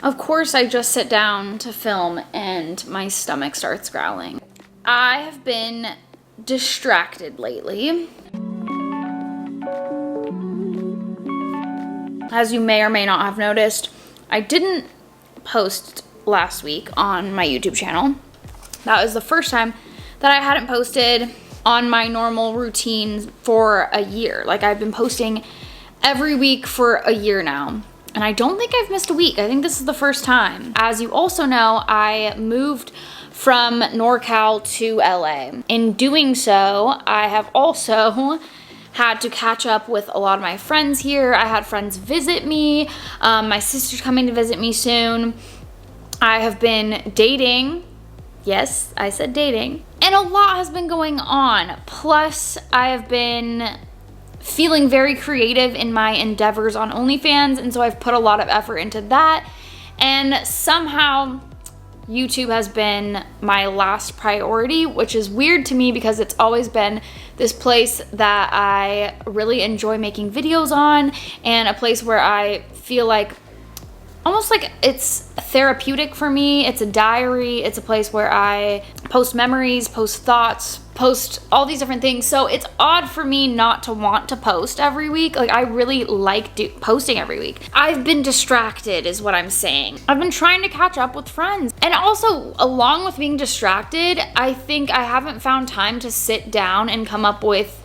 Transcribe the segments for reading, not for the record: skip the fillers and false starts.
Of course, I just sit down to film and my stomach starts growling. I have been distracted lately. As you may or may not have noticed, I didn't post last week on my YouTube channel. That was the first time that I hadn't posted on my normal routine for a year. Like, I've been posting every week for a year now, and I don't think I've missed a week. I think this is the first time. As you also know, I moved from NorCal to LA. In doing so, I have also had to catch up with a lot of my friends here. I had friends visit me. My sister's coming to visit me soon. I have been dating. Yes, I said dating. And a lot has been going on. Plus, I have been feeling very creative in my endeavors on OnlyFans, and so I've put a lot of effort into that. And somehow, YouTube has been my last priority, which is weird to me because it's always been this place that I really enjoy making videos on, and a place where I feel like almost like it's therapeutic for me. It's a diary. It's a place where I post memories, post thoughts, post all these different things. So it's odd for me not to want to post every week. Like, I really like posting every week. I've been distracted is what I'm saying. I've been trying to catch up with friends. And also, along with being distracted, I think I haven't found time to sit down and come up with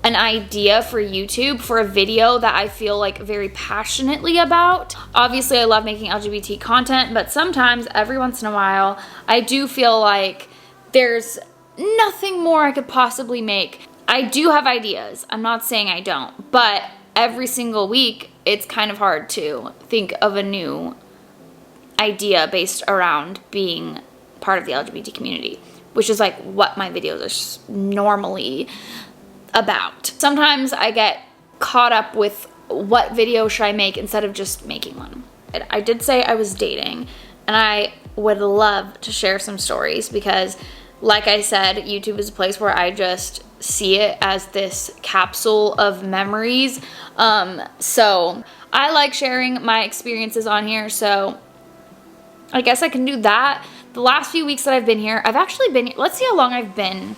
an idea for YouTube for a video that I feel like very passionately about. Obviously, I love making LGBT content, but sometimes, every once in a while, I do feel like there's nothing more I could possibly make. I do have ideas. I'm not saying I don't, but every single week, it's kind of hard to think of a new idea based around being part of the LGBT community, which is like what my videos are normally about. Sometimes I get caught up with what video should I make instead of just making one. I did say I was dating, and I would love to share some stories because, like I said, YouTube is a place where I just see it as this capsule of memories. So I like sharing my experiences on here, so I guess I can do that. The last few weeks that I've been here, I've actually been, let's see how long I've been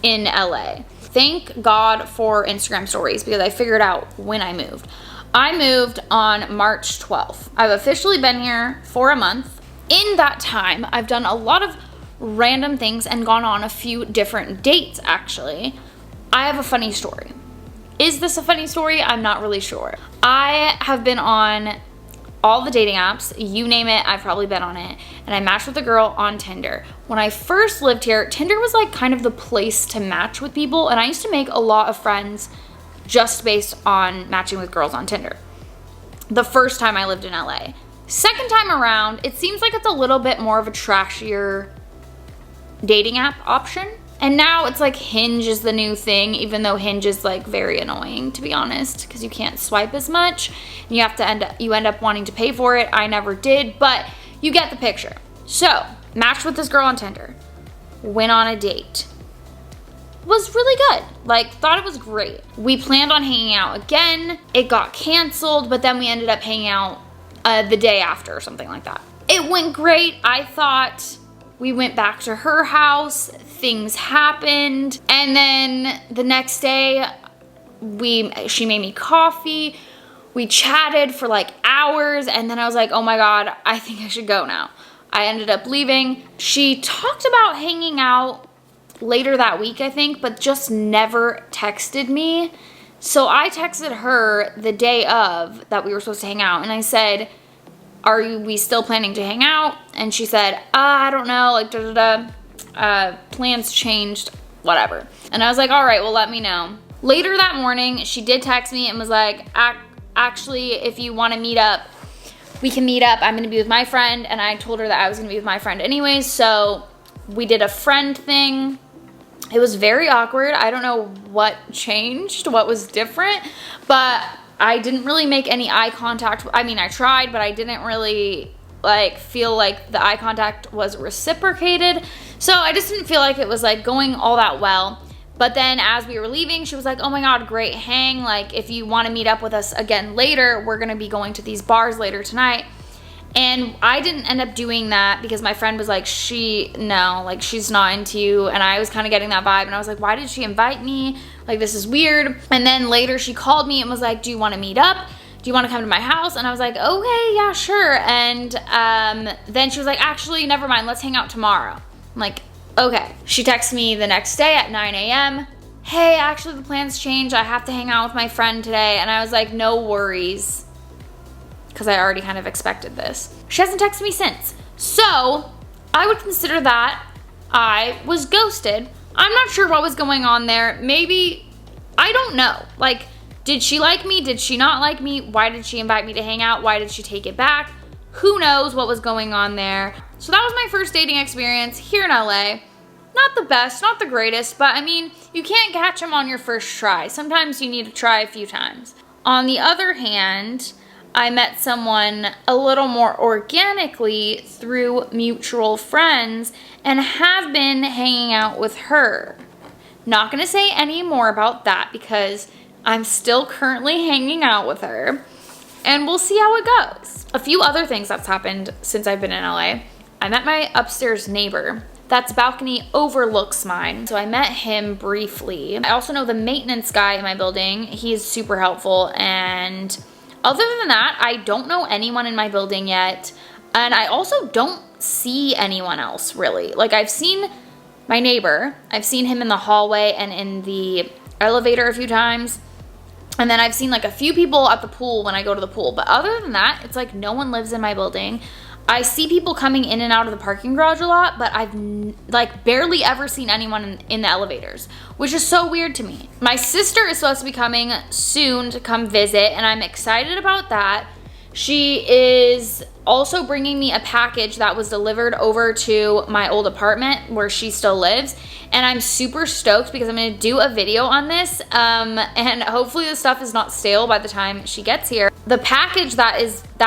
in LA. Thank God for Instagram stories because I figured out when I moved. I moved on March 12th. I've officially been here for a month. In that time, I've done a lot of random things and gone on a few different dates, actually. I have a funny story. Is this a funny story? I'm not really sure. I have been on all the dating apps, you name it, I've probably been on it. And I matched with a girl on Tinder. When I first lived here, Tinder was like kind of the place to match with people. And I used to make a lot of friends just based on matching with girls on Tinder. The first time I lived in LA. Second time around, it seems like it's a little bit more of a trashier dating app option. And now it's like Hinge is the new thing, even though Hinge is like very annoying, to be honest, because you can't swipe as much. And you end up wanting to pay for it. I never did, but you get the picture. So, matched with this girl on Tinder. Went on a date. Was really good. Like, thought it was great. We planned on hanging out again. It got canceled, but then we ended up hanging out the day after or something like that. It went great. I thought we went back to her house. Things happened. And then the next day, she made me coffee. We chatted for like hours. And then I was like, oh my God, I think I should go now. I ended up leaving. She talked about hanging out later that week, I think, but just never texted me. So I texted her the day of that we were supposed to hang out. And I said, are we still planning to hang out? And she said, I don't know, like plans changed, whatever. And I was like, all right, well, let me know. Later that morning, she did text me and was like, actually, if you want to meet up, we can meet up. I'm going to be with my friend. And I told her that I was going to be with my friend anyways. So we did a friend thing. It was very awkward. I don't know what changed, what was different, but I didn't really make any eye contact. I mean, I tried, but I didn't really like feel like the eye contact was reciprocated. So I just didn't feel like it was like going all that well. But then as we were leaving, she was like, oh my God, great hang. Like, if you want to meet up with us again later, we're going to be going to these bars later tonight. And I didn't end up doing that because my friend was like, she's not into you. And I was kind of getting that vibe. And I was like, why did she invite me? Like, this is weird. And then later she called me and was like, do you want to meet up? Do you want to come to my house? And I was like, okay, yeah, sure. And then she was like, actually, never mind. Let's hang out tomorrow. I'm like, okay. She texted me the next day at 9 a.m. Hey, actually, the plans changed. I have to hang out with my friend today. And I was like, no worries. Because I already kind of expected this. She hasn't texted me since. So I would consider that I was ghosted. I'm not sure what was going on there. Maybe, I don't know. Like, did she like me? Did she not like me? Why did she invite me to hang out? Why did she take it back? Who knows what was going on there? So that was my first dating experience here in LA. Not the best, not the greatest, but I mean, you can't catch them on your first try. Sometimes you need to try a few times. On the other hand, I met someone a little more organically through mutual friends and have been hanging out with her. Not gonna say any more about that because I'm still currently hanging out with her and we'll see how it goes. A few other things that's happened since I've been in LA. I met my upstairs neighbor. That's balcony overlooks mine. So I met him briefly. I also know the maintenance guy in my building. He is super helpful, and other than that, I don't know anyone in my building yet. And I also don't see anyone else really. Like, I've seen my neighbor. I've seen him in the hallway and in the elevator a few times. And then I've seen like a few people at the pool when I go to the pool. But other than that, it's like no one lives in my building. I see people coming in and out of the parking garage a lot, but I've like barely ever seen anyone in the elevators, which is so weird to me. My sister is supposed to be coming soon to come visit, and I'm excited about that. She is also bringing me a package that was delivered over to my old apartment where she still lives. And I'm super stoked because I'm gonna do a video on this. And hopefully the stuff is not stale by the time she gets here. The package that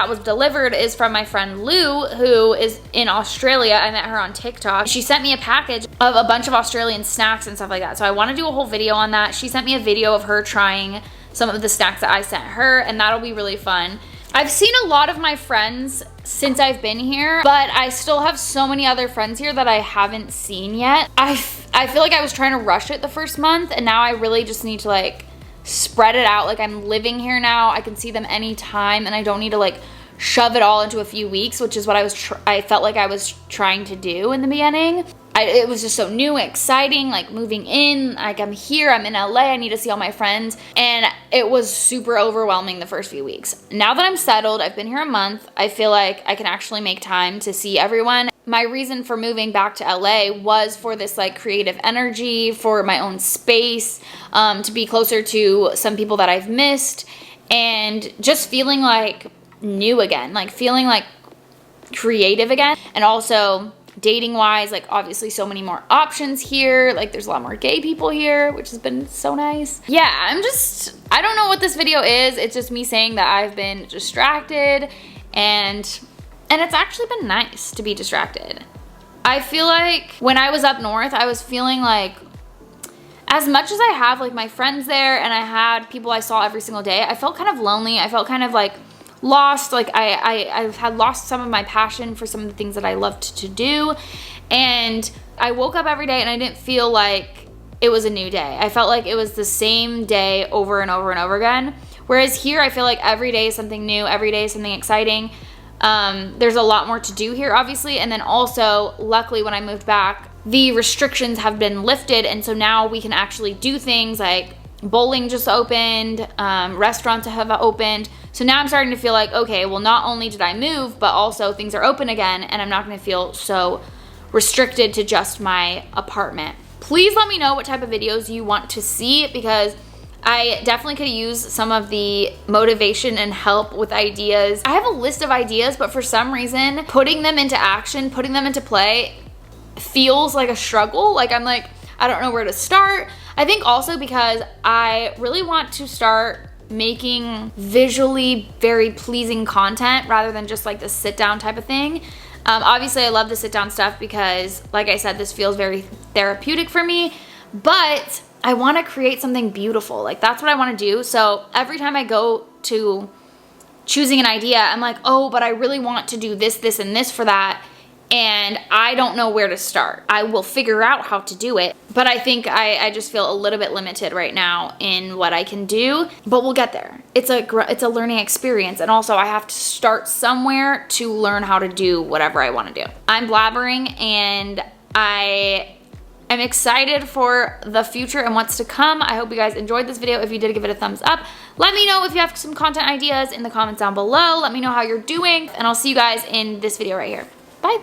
was delivered is from my friend Lou, who is in Australia. I met her on TikTok. She sent me a package of a bunch of Australian snacks and stuff like that. So I wanna do a whole video on that. She sent me a video of her trying some of the snacks that I sent her, and that'll be really fun. I've seen a lot of my friends since I've been here, but I still have so many other friends here that I haven't seen yet. I feel like I was trying to rush it the first month, and now I really just need to like spread it out. Like, I'm living here now. I can see them anytime, and I don't need to like shove it all into a few weeks, which is what I felt like I was trying to do in the beginning. It was just so new and exciting, like moving in, like I'm here, I'm in LA, I need to see all my friends. And it was super overwhelming the first few weeks. Now that I'm settled, I've been here a month, I feel like I can actually make time to see everyone. My reason for moving back to LA was for this like creative energy, for my own space, to be closer to some people that I've missed, and just feeling like new again, like feeling like creative again. And also dating wise, like obviously so many more options here. Like there's a lot more gay people here, which has been so nice. Yeah, I don't know what this video is. It's just me saying that I've been distracted, and it's actually been nice to be distracted. I feel like when I was up north, I was feeling like, as much as I have like my friends there and I had people I saw every single day, I felt kind of lonely. I felt kind of like lost. Like I had lost some of my passion for some of the things that I loved to do. And I woke up every day and I didn't feel like it was a new day. I felt like it was the same day over and over and over again. Whereas here, I feel like every day is something new. Every day is something exciting. There's a lot more to do here, obviously. And then also, luckily, when I moved back, the restrictions have been lifted. And so now we can actually do things like bowling just opened, restaurants have opened. So now I'm starting to feel like, okay, well, not only did I move, but also things are open again, and I'm not gonna feel so restricted to just my apartment. Please let me know what type of videos you want to see, because I definitely could use some of the motivation and help with ideas. I have a list of ideas, but for some reason, putting them into action, putting them into play feels like a struggle. Like I'm like, I don't know where to start. I think also because I really want to start making visually very pleasing content rather than just like the sit down type of thing. Obviously I love the sit down stuff because, like I said, this feels very therapeutic for me, but I want to create something beautiful. Like that's what I want to do. So every time I go to choosing an idea, I'm like, oh, but I really want to do this, this, and this for that. And I don't know where to start. I will figure out how to do it, but I think I just feel a little bit limited right now in what I can do, but we'll get there. It's a learning experience, and also I have to start somewhere to learn how to do whatever I want to do. I'm blabbering, and I'm excited for the future and what's to come. I hope you guys enjoyed this video. If you did, give it a thumbs up. Let me know if you have some content ideas in the comments down below. Let me know how you're doing, and I'll see you guys in this video right here. Bye.